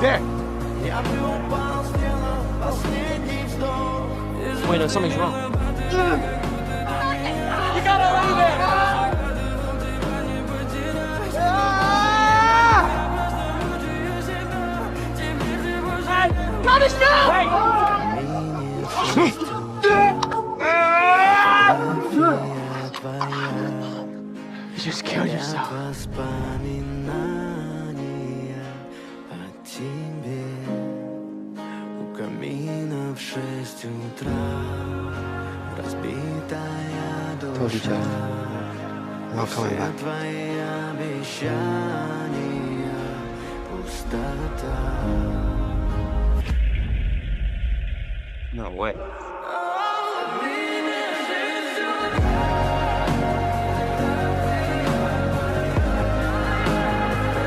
There. Wait, no, something's wrong. You gotta leave it! Got us now! You just killed yourself. Told each other. I'm not coming back. No way.